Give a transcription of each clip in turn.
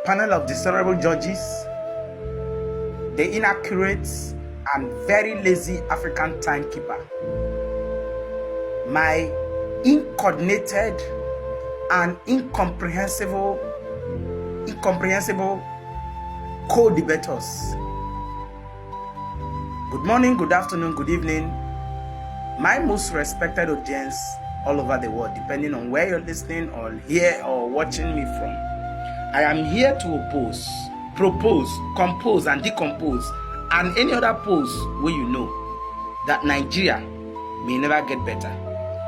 panel of dishonorable judges, the inaccurate and very lazy African timekeeper, my incoordinated and incomprehensible co-debaters. Good morning, good afternoon, good evening, my most respected audience all over the world, depending on where you're listening or here or watching me from. I am here to oppose, propose, compose, and decompose, and any other pose where you know that Nigeria may never get better.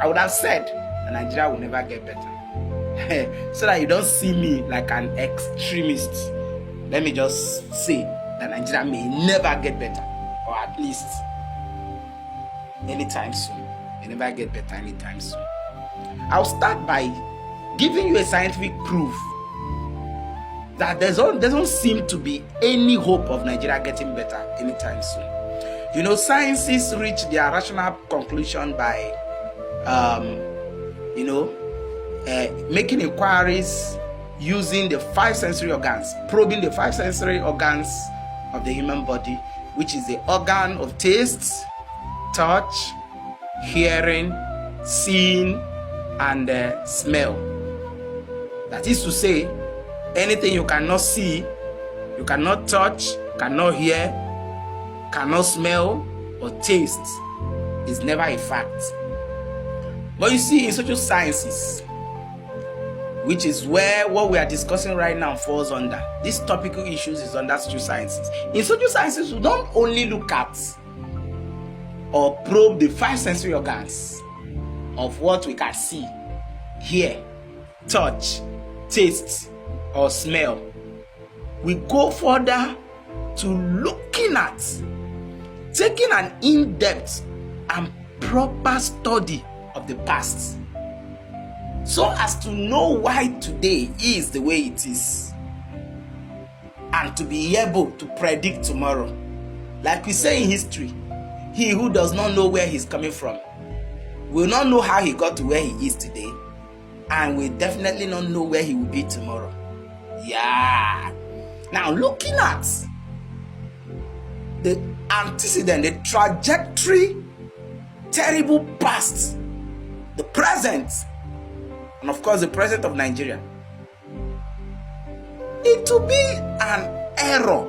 I would have said that Nigeria will never get better. So that you don't see me like an extremist. Let me just say that Nigeria may never get better, or at least anytime soon. May never get better anytime soon. I'll start by giving you a scientific proof that there doesn't seem to be any hope of Nigeria getting better anytime soon. You know, scientists reach their rational conclusion by, making inquiries using the five sensory organs, probing the five sensory organs of the human body, which is the organ of taste, touch, hearing, seeing, and smell. That is to say, anything you cannot see, you cannot touch, cannot hear, cannot smell, or taste is never a fact. But you see, in social sciences, which is where what we are discussing right now falls under, these topical issues is under social sciences. In social sciences, we don't only look at or probe the five sensory organs of what we can see, hear, touch, taste, or smell. We go further to looking at taking an in-depth and proper study of the past, so as to know why today is the way it is, and to be able to predict tomorrow. Like we say in history, he who does not know where he's coming from will not know how he got to where he is today, and will definitely not know where he will be tomorrow. Yeah. Now, looking at the antecedent, the trajectory, terrible past, the present, and of course the present of Nigeria, it will be an error,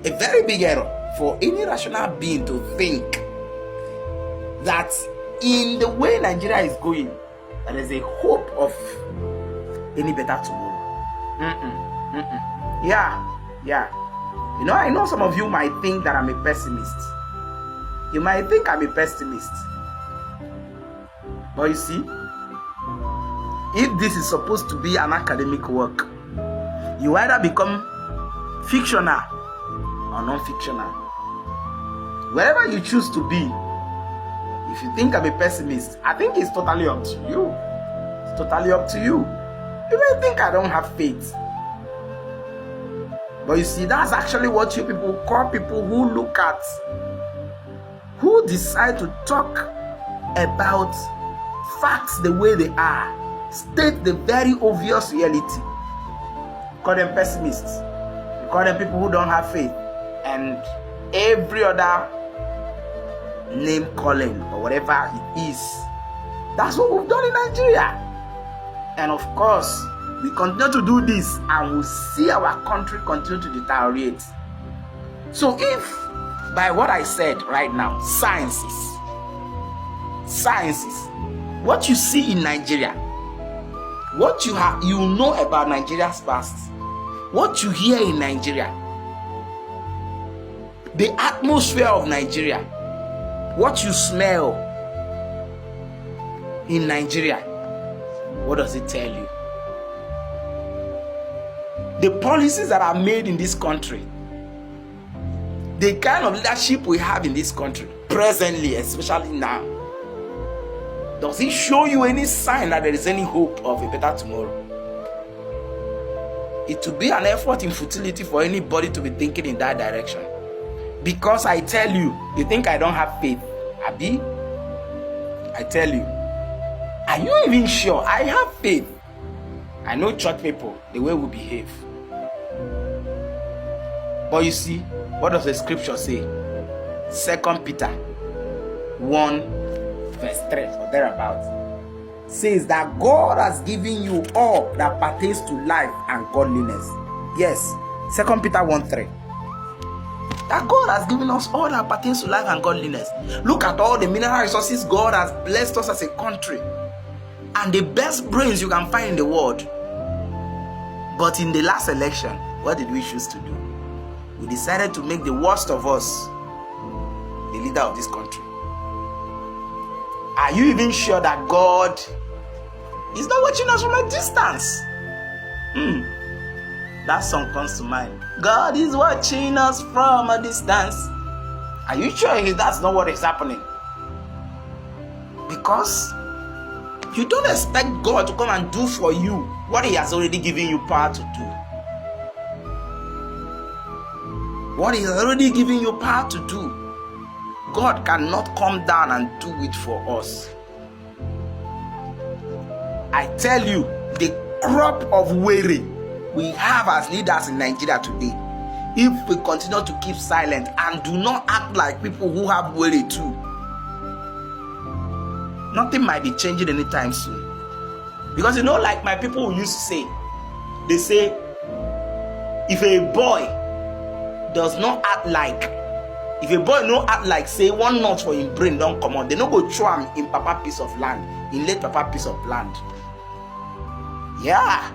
a very big error for any rational being to think that in the way Nigeria is going, there is a hope of any better tomorrow. Yeah. You know, I know some of you might think that I'm a pessimist. You might think I'm a pessimist. But you see, if this is supposed to be an academic work, you either become fictional or non-fictional. Wherever you choose to be, if you think I'm a pessimist, I think it's totally up to you. It's totally up to you. You may think I don't have faith. But you see, that's actually what you people call people who look at, who decide to talk about facts the way they are, state the very obvious reality. You call them pessimists. You call them people who don't have faith. And every other name calling or whatever it is. That's what we've done in Nigeria. And of course, we continue to do this and we'll see our country continue to deteriorate. So if, by what I said right now, sciences, what you see in Nigeria, what you know about Nigeria's past, what you hear in Nigeria, the atmosphere of Nigeria, what you smell in Nigeria, what does it tell you? The policies that are made in this country, the kind of leadership we have in this country presently, especially now, does it show you any sign that there is any hope of a better tomorrow? It will be an effort in futility for anybody to be thinking in that direction. Because I tell you, you think I don't have faith, Abi? I tell you, are you even sure? I have faith. I know church people, the way we behave. But you see, what does the scripture say? 2 Peter 1 verse 3 or thereabouts says that God has given you all that pertains to life and godliness. Yes, 2 Peter 1:3. That God has given us all that pertains to life and godliness. Look at all the mineral resources God has blessed us as a country, and the best brains you can find in the world. But in the last election, what did we choose to do? We decided to make the worst of us the leader of this country. Are you even sure that God is not watching us from a distance? That song comes to mind. God is watching us from a distance. Are you sure that's not what is happening? Because you don't expect God to come and do for you what He has already given you power to do. What He has already given you power to do, God cannot come down and do it for us. I tell you, the crop of weary we have as leaders in Nigeria today, if we continue to keep silent and do not act like people who have weary too, nothing might be changing anytime soon. Because like my people used to say, they say, if a boy does not act like, if a boy no act like, say, one nut for him brain don't come on, they no go throw him in papa piece of land, in late papa piece of land. Yeah.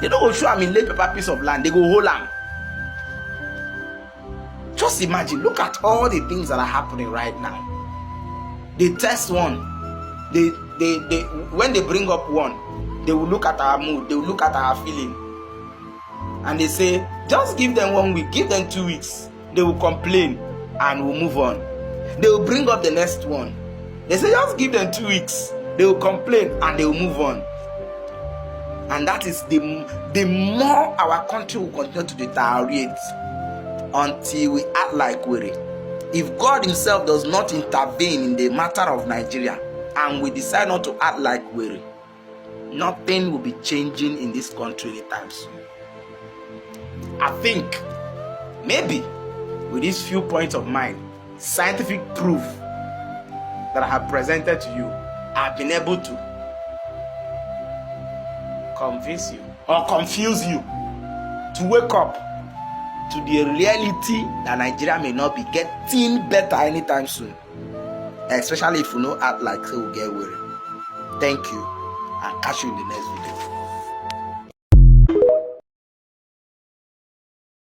They don't go show him in late papa piece of land, they go hold him. Just imagine, look at all the things that are happening right now. They test one. They when they bring up one, they will look at our mood, they will look at our feeling. And they say, just give them 1 week, give them 2 weeks. They will complain and we'll move on. They will bring up the next one. They say, just give them 2 weeks. They will complain and they will move on. And that is the more our country will continue to deteriorate until we act like weary. If God Himself does not intervene in the matter of Nigeria and we decide not to act like weary, nothing will be changing in this country anytime soon. I think maybe with these few points of mine, scientific proof that I have presented to you, I've been able to convince you or confuse you to wake up to the reality that Nigeria may not be getting better anytime soon, especially if we don't act like we'll get weary. Thank you, and catch you in the next video.